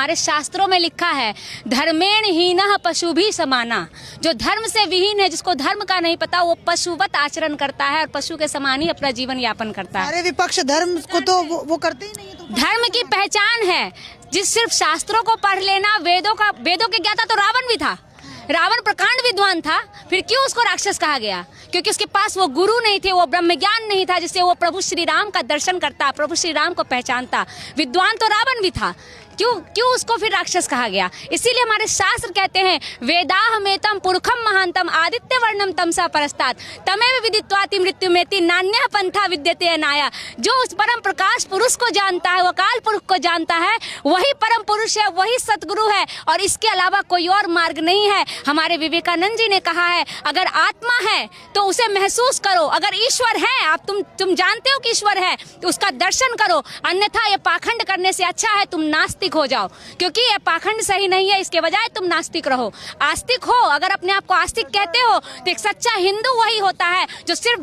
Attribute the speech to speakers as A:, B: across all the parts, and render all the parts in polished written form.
A: हमारे शास्त्रों में लिखा है, धर्मेण हीनः पशु भी समाना। जो धर्म से विहीन है, जिसको धर्म का नहीं पता, वो पशुवत आचरण करता है और पशु के समान ही अपना जीवन यापन करता है।
B: सारे विपक्ष धर्म को तो वो करते ही नहीं है। तो
A: धर्म की पहचान है जिस सिर्फ शास्त्रों को पढ़ लेना। वेदों के ज्ञाता तो रावण भी था। रावण प्रकांड विद्वान था, फिर क्यों उसको राक्षस कहा गया? क्योंकि उसके पास वो गुरु नहीं थे, वो ब्रह्म ज्ञान नहीं था जिससे वो प्रभु श्री राम का दर्शन करता, प्रभु श्री राम को पहचानता। विद्वान तो रावण भी था, क्यों उसको फिर राक्षस कहा गया? इसीलिए हमारे शास्त्र कहते हैं, वेदाहमेतम पुरुषम महांतम आदित्य वर्णम तमसा परस्तात् तमेव विदित्वाति मृत्युमेति नान्यः पंथा विद्यते अनाया। जो उस परम प्रकाश पुरुष को जानता है, वो अकाल पुरुष को जानता है, वही परम पुरुष है, वही सतगुरु है, और इसके अलावा कोई और मार्ग नहीं है। हमारे विवेकानंद जी ने कहा है, अगर आत्मा है तो उसे महसूस करो, अगर ईश्वर है, आप तुम जानते हो कि ईश्वर है, तो उसका दर्शन करो, अन्यथा ये पाखंड करने से अच्छा है तुम नास्तिक हो जाओ, क्योंकि ये पाखंड सही नहीं है। इसके बजाय तुम नास्तिक रहो, आस्तिक हो। अगर अपने आप को आस्तिक कहते हो तो एक सच्चा हिंदू वही होता है जो सिर्फ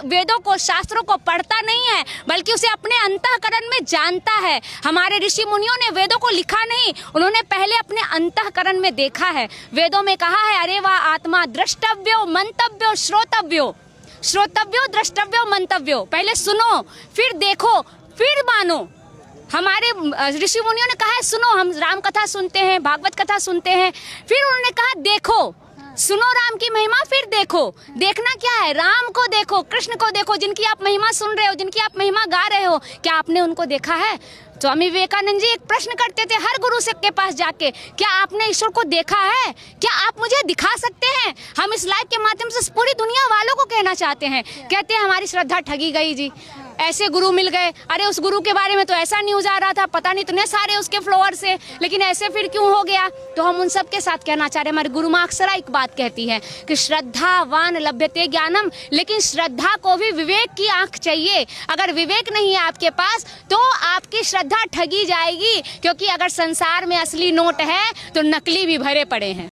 A: वेदों को, शास्त्रों को पढ़ता नहीं है, बल्कि उसे अपने अंतःकरण में जानता है। हमारे ऋषि मुनियों ने वेदों को लिखा नहीं, उन्होंने पहले अपने अंतःकरण में देखा है। वेदों में कहा है, अरे वाह आत्मा द्रष्टव्यो मंतव्यो श्रोतव्यो, श्रोतव्यो द्रष्टव्यो मंतव्यो। पहले सुनो, फिर देखो, फिर मानो। हमारे ऋषि मुनियों ने कहा है सुनो, हम राम कथा सुनते हैं, भागवत कथा सुनते हैं, फिर उन्होंने कहा देखो, सुनो राम की महिमा, फिर देखो। देखना क्या है? राम को देखो, कृष्ण को देखो, जिनकी आप महिमा सुन रहे हो, जिनकी आप महिमा गा रहे हो, क्या आपने उनको देखा है? स्वामी विवेकानंद जी एक प्रश्न करते थे हर गुरु से के पास जाके, क्या आपने ईश्वर को देखा है? क्या आप मुझे दिखा सकते हैं? हम इस लाइव के माध्यम से पूरी दुनिया वालों को कहना चाहते हैं। कहते हैं हमारी श्रद्धा ठगी गई जी, ऐसे गुरु मिल गए, अरे उस गुरु के बारे में तो ऐसा न्यूज आ रहा था, पता नहीं इतने सारे उसके फ्लोअर्स है, लेकिन ऐसे फिर क्यों हो गया? तो हम उन सब के साथ कहना चाह रहे हैं, हमारी गुरु माँ अक्सर एक बात कहती है कि श्रद्धावान लभ्यते ज्ञानम, लेकिन श्रद्धा को भी विवेक की आंख चाहिए। अगर विवेक नहीं है आपके पास तो आपकी श्रद्धा ठगी जाएगी, क्योंकि अगर संसार में असली नोट है तो नकली भी भरे पड़े हैं।